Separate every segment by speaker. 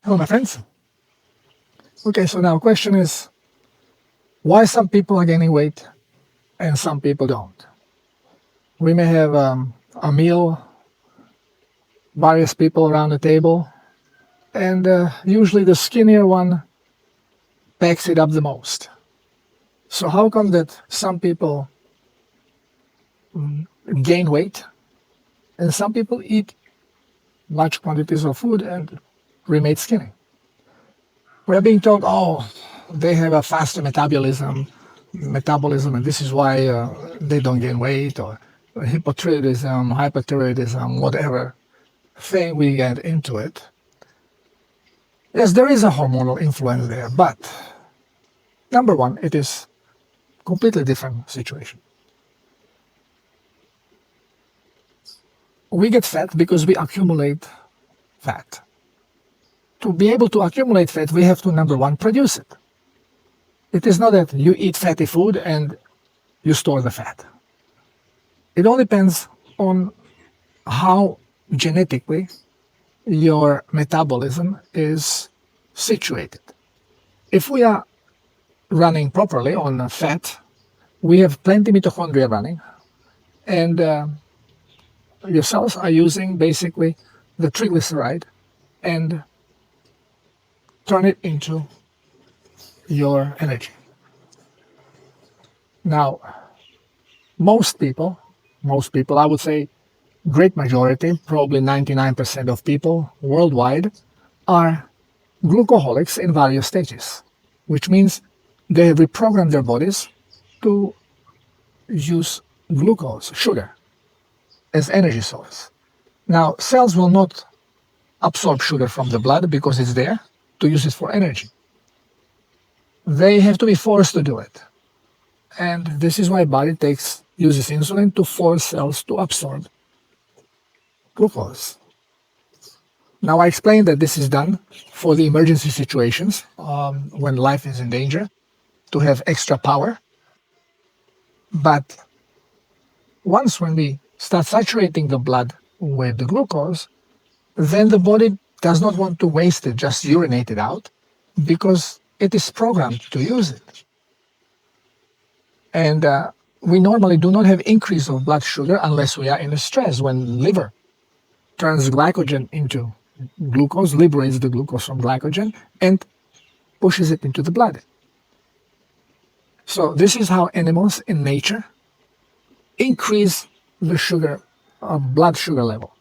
Speaker 1: Hello, my friends. Okay, so now question is, why some people are gaining weight and some people don't? We may have a meal, various people around the table, and usually the skinnier one packs it up the most. So how come that some people gain weight and some people eat large quantities of food and remain skinny? We're being told, oh, they have a faster metabolism, and this is why they don't gain weight, or hypothyroidism, hypothyroidism, whatever thing we get into it. Yes, there is a hormonal influence there, but number one, it is a completely different situation. We get fat because we accumulate fat. To be able to accumulate fat, we have to, number one, produce it. It is not that you eat fatty food and you store the fat. It all depends on how genetically your metabolism is situated. If we are running properly on fat, we have plenty mitochondria running, and your cells are using basically the triglyceride and turn it into your energy. Now, most people, I would say great majority, probably 99% of people worldwide, are glucoholics in various stages, which means they have reprogrammed their bodies to use glucose, sugar, as energy source. Now, cells will not absorb sugar from the blood because it's there to use it for energy. They have to be forced to do it. And this is why body uses insulin to force cells to absorb glucose. Now, I explained that this is done for the emergency situations when life is in danger, to have extra power. But once when we start saturating the blood with the glucose, then the body does not want to waste it, just urinate it out, because it is programmed to use it. And we normally do not have increase of blood sugar unless we are in a stress. When liver turns glycogen into glucose, liberates the glucose from glycogen, and pushes it into the blood. So this is how animals in nature increase the sugar, blood sugar level.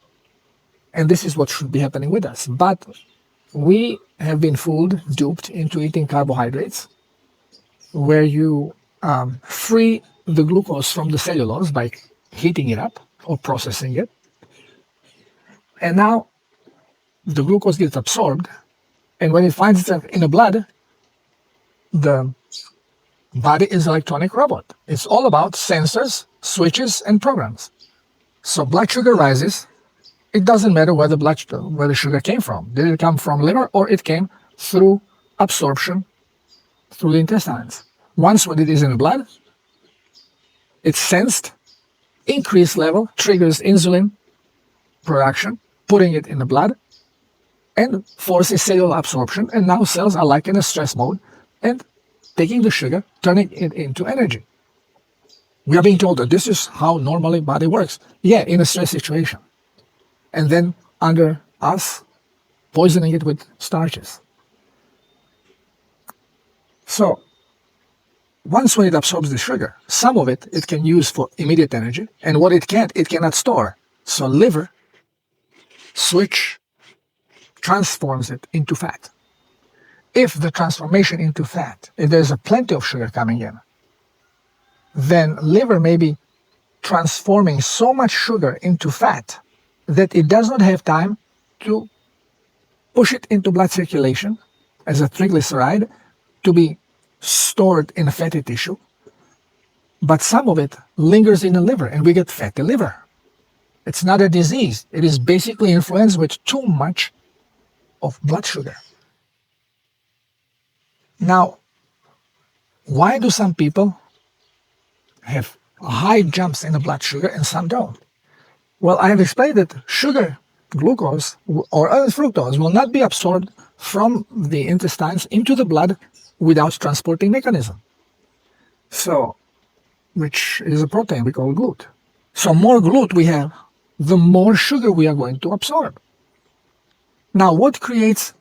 Speaker 1: And this is what should be happening with us. But we have been fooled, duped into eating carbohydrates, where you free the glucose from the cellulose by heating it up or processing it. And now the glucose gets absorbed, and when it finds itself in the blood, the body is an electronic robot. It's all about sensors, switches, and programs. So blood sugar rises. It doesn't matter where the sugar came from. Did it come from liver or it came through absorption through the intestines? Once when it is in the blood, it's sensed, increased level triggers insulin production, putting it in the blood, and forces cellular absorption, and now cells are like in a stress mode and taking the sugar, turning it into energy. We are being told that this is how normally body works. Yeah, in a stress situation. And then under us, poisoning it with starches. So once when it absorbs the sugar, some of it can use for immediate energy, and what it cannot store. So liver transforms it into fat. If the transformation into fat, if there's plenty of sugar coming in, then liver may be transforming so much sugar into fat that it does not have time to push it into blood circulation as a triglyceride to be stored in a fatty tissue. But some of it lingers in the liver, and we get fatty liver. It's not a disease. It is basically influenced with too much of blood sugar. Now, why do some people have high jumps in the blood sugar and some don't? Well, I have explained that sugar, glucose, or other fructose will not be absorbed from the intestines into the blood without transporting mechanism. So, which is a protein we call GLUT. So more GLUT we have, the more sugar we are going to absorb. Now, what creates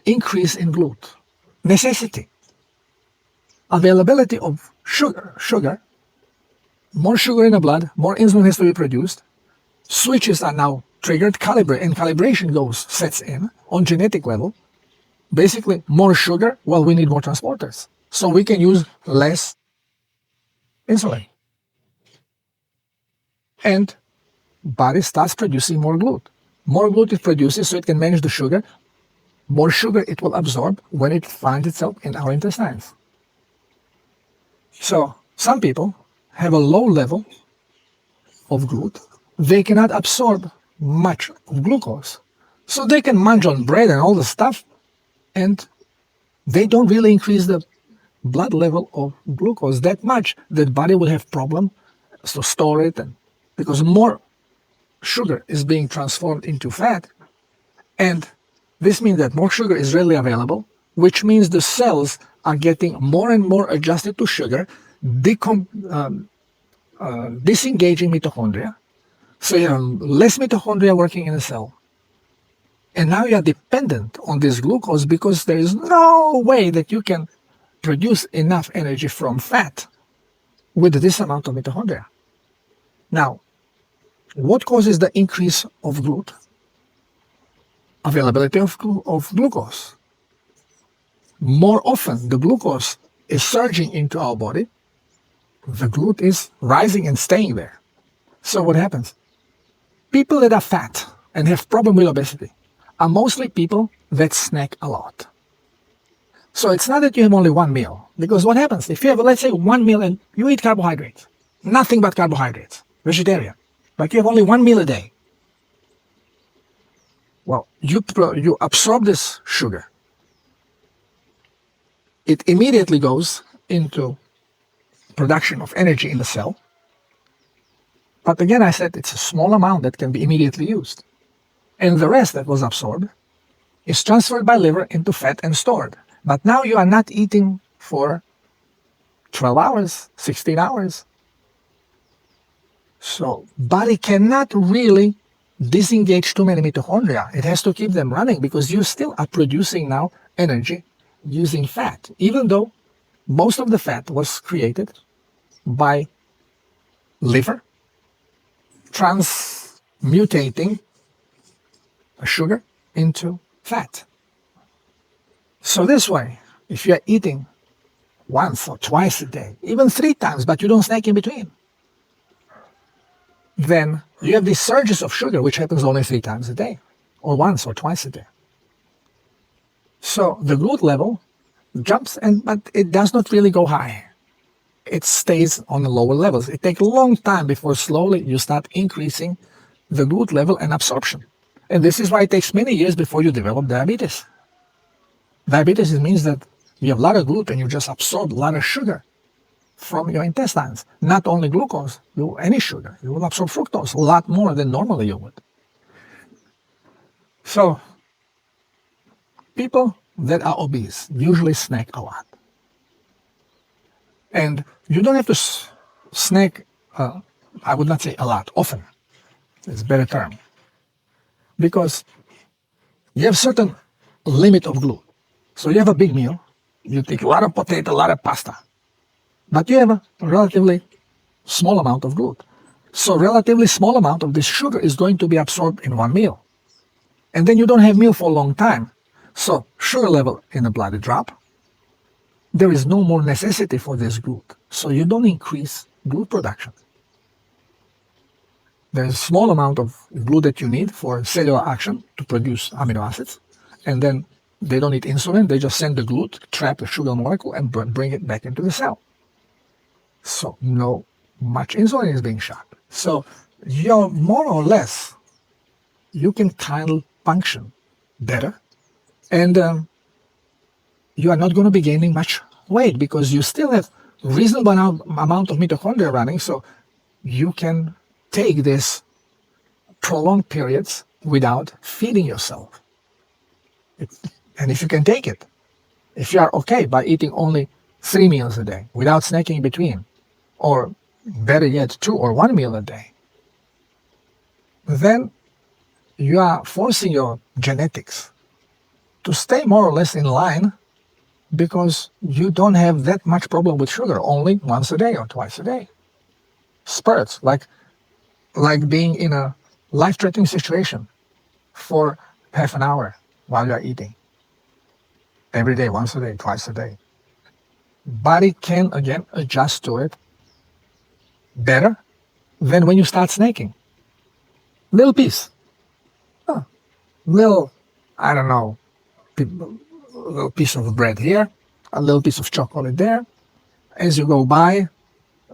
Speaker 1: increase in GLUT? Necessity. Availability of sugar, more sugar in the blood, more insulin has to be produced. Switches are now triggered, and calibration sets in on genetic level. Basically, more sugar, well, we need more transporters. So we can use less insulin. And body starts producing more GLUT. More GLUT it produces so it can manage the sugar. More sugar it will absorb when it finds itself in our intestines. So some people have a low level of GLUT. They cannot absorb much of glucose. So they can munch on bread and all the stuff, and they don't really increase the blood level of glucose that much. The body will have problem to store it, and because more sugar is being transformed into fat, and this means that more sugar is readily available, which means the cells are getting more and more adjusted to sugar, disengaging mitochondria. So you have less mitochondria working in the cell. And now you are dependent on this glucose because there is no way that you can produce enough energy from fat with this amount of mitochondria. Now, what causes the increase of GLUT? Availability of glucose. More often the glucose is surging into our body, the GLUT is rising and staying there. So what happens? People that are fat and have problem with obesity are mostly people that snack a lot. So it's not that you have only one meal, because what happens if you have, let's say, one meal and you eat carbohydrates, nothing but carbohydrates, vegetarian, but you have only one meal a day. Well, you absorb this sugar. It immediately goes into production of energy in the cell. But again, I said it's a small amount that can be immediately used. And the rest that was absorbed is transferred by liver into fat and stored. But now you are not eating for 12 hours, 16 hours. So body cannot really disengage too many mitochondria. It has to keep them running because you still are producing now energy using fat, even though most of the fat was created by liver transmutating sugar into fat. So this way, if you are eating once or twice a day, even 3 times, but you don't snack in between, then you have these surges of sugar, which happens only 3 times a day, or once or twice a day. So the GLUT level jumps, but it does not really go high. It stays on the lower levels. It takes a long time before slowly you start increasing the GLUT level and absorption. And this is why it takes many years before you develop diabetes. Diabetes means that you have a lot of GLUT and you just absorb a lot of sugar from your intestines. Not only glucose, any sugar. You will absorb fructose a lot more than normally you would. So, people that are obese usually snack a lot. And you don't have to snack, I would not say a lot, often. It's a better term. Because you have certain limit of GLUT. So you have a big meal, you take a lot of potato, a lot of pasta, but you have a relatively small amount of GLUT. So relatively small amount of this sugar is going to be absorbed in one meal. And then you don't have meal for a long time. So sugar level in the blood drop. There is no more necessity for this GLUT. So you don't increase GLUT production. There's a small amount of GLUT that you need for cellular action to produce amino acids. And then they don't need insulin. They just send the GLUT, trap the sugar molecule, and bring it back into the cell. So no much insulin is being shot. So you're more or less, you can kind of function better. And you are not going to be gaining much weight because you still have reasonable amount of mitochondria running. So you can take this prolonged periods without feeding yourself. And if you can take it, if you are okay by eating only 3 meals a day without snacking in between, or better yet, 2 or 1 meal a day, then you are forcing your genetics to stay more or less in line, because you don't have that much problem with sugar, only once a day or twice a day. Spurts, like being in a life-threatening situation for half an hour while you are eating. Every day, once a day, twice a day. Body can, again, adjust to it better than when you start snacking. Little piece. Little, I don't know, a little piece of bread here, a little piece of chocolate there. As you go by,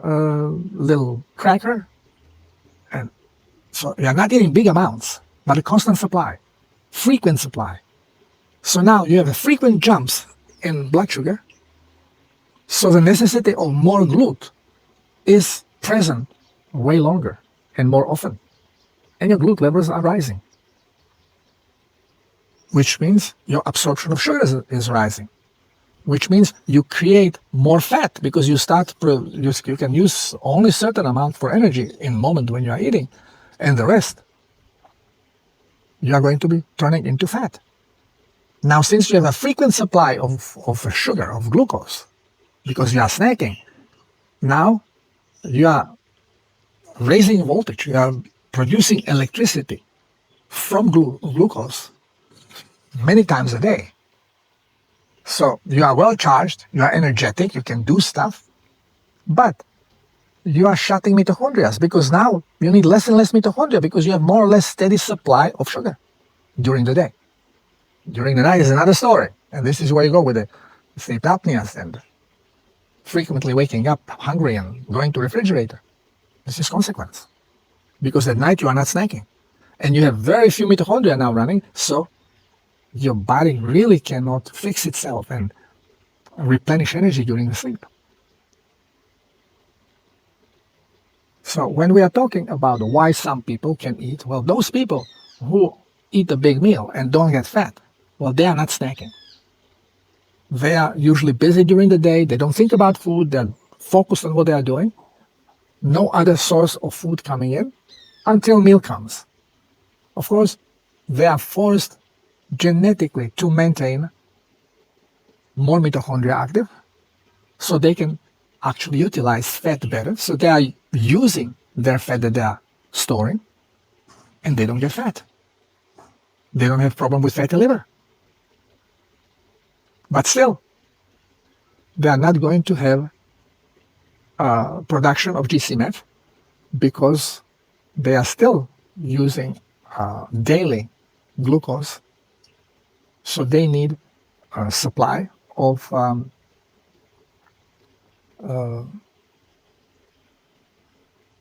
Speaker 1: a little cracker. And so you're not eating big amounts, but a constant supply, frequent supply. So now you have frequent jumps in blood sugar. So the necessity of more glut is present way longer and more often. And your glut levels are rising, which means your absorption of sugar is rising, which means you create more fat, because you can use only a certain amount for energy in the moment when you are eating, and the rest you are going to be turning into fat. Now, since you have a frequent supply of sugar, of glucose, because you are snacking, now you are raising voltage, you are producing electricity from glucose many times a day. So you are well charged, you are energetic, you can do stuff, but you are shutting mitochondria, because now you need less and less mitochondria, because you have more or less steady supply of sugar during the day. During the night is another story, and this is where you go with the sleep apneas and frequently waking up hungry and going to the refrigerator. This is consequence, because at night you are not snacking, and you have very few mitochondria now running, so your body really cannot fix itself and replenish energy during the sleep. So when we are talking about why some people can eat, well, those people who eat a big meal and don't get fat, well, they are not snacking. They are usually busy during the day, they don't think about food, they're focused on what they are doing. No other source of food coming in until meal comes. Of course, they are forced genetically to maintain more mitochondria active, so they can actually utilize fat better. So they are using their fat that they are storing, and they don't get fat. They don't have problem with fatty liver. But still, they are not going to have production of GCMF, because they are still using daily glucose. So they need a supply of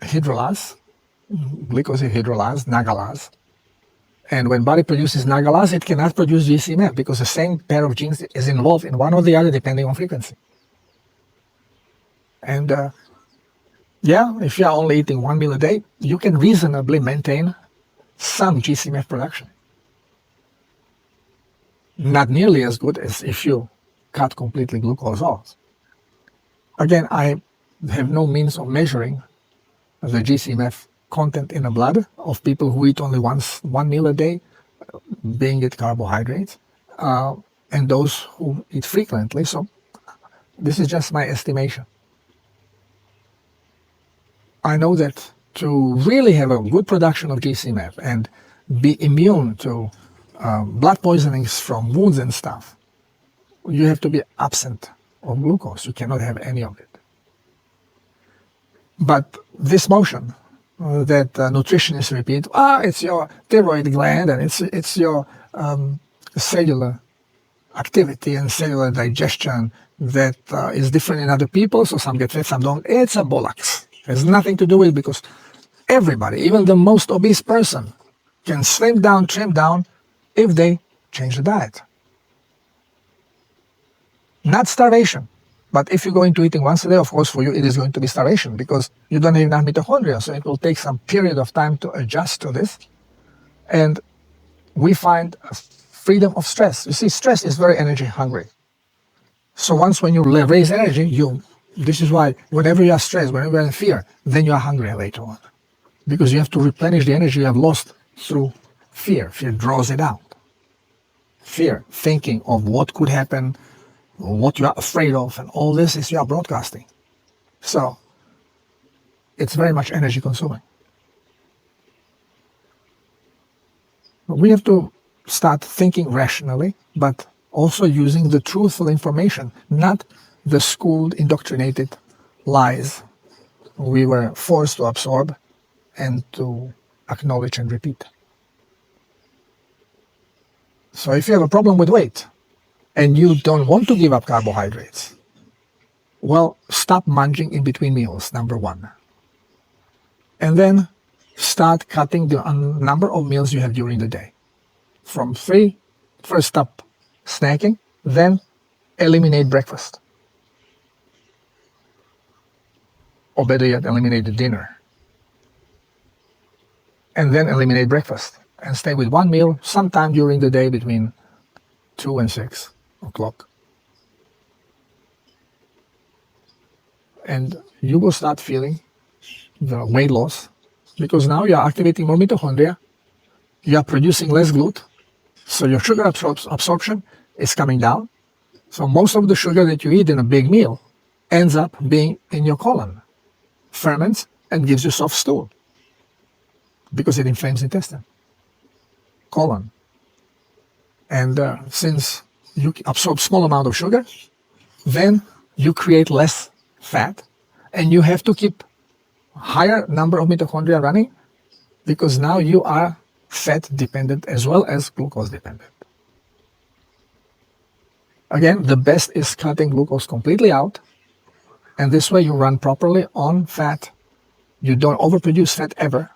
Speaker 1: hydrolase, glucose hydrolase, nagalase. And when body produces nagalase, it cannot produce GCMF, because the same pair of genes is involved in one or the other depending on frequency. And if you are only eating 1 meal a day, you can reasonably maintain some GCMF production. Not nearly as good as if you cut completely glucose off. Again, I have no means of measuring the GCMF content in the blood of people who eat only 1 meal a day, being it carbohydrates, and those who eat frequently. So this is just my estimation. I know that to really have a good production of GCMF and be immune to blood poisonings from wounds and stuff, you have to be absent of glucose. You cannot have any of it. But this motion that nutritionists repeat, it's your thyroid gland and it's your cellular activity and cellular digestion that is different in other people, so some get fat, some don't. It's a bollocks. It has nothing to do with it, because everybody, even the most obese person, can slim down, trim down, if they change the diet. Not starvation. But if you go into eating once a day, of course, for you, it is going to be starvation, because you don't have enough mitochondria. So it will take some period of time to adjust to this. And we find freedom of stress. You see, stress is very energy hungry. So once when you raise energy, this is why whenever you are stressed, whenever you are in fear, then you are hungry later on. Because you have to replenish the energy you have lost through fear. Fear draws it out. Fear, thinking of what could happen, what you are afraid of, and all this is you are broadcasting. So it's very much energy consuming. We have to start thinking rationally, but also using the truthful information, not the schooled, indoctrinated lies we were forced to absorb and to acknowledge and repeat. So if you have a problem with weight and you don't want to give up carbohydrates, well, stop munching in between meals, number one. And then start cutting the number of meals you have during the day. From 3, first stop snacking, then eliminate breakfast. Or better yet, eliminate the dinner. And then eliminate breakfast. And stay with one meal sometime during the day between 2 and 6 o'clock. And you will start feeling the weight loss because now you are activating more mitochondria, you are producing less GLUT, so your sugar absorption is coming down. So most of the sugar that you eat in a big meal ends up being in your colon, ferments, and gives you soft stool because it inflames the intestine, colon. And since you absorb small amount of sugar, then you create less fat, and you have to keep higher number of mitochondria running because now you are fat dependent as well as glucose dependent. Again, the best is cutting glucose completely out, and this way you run properly on fat. You don't overproduce fat ever,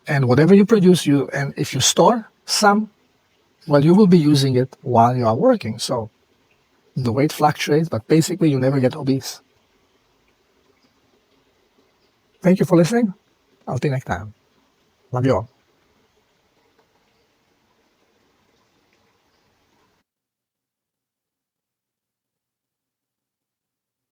Speaker 1: and whatever you produce, and if you store some, well, you will be using it while you are working. So the weight fluctuates, but basically you never get obese. Thank you for listening. I'll see you next time. Love you all.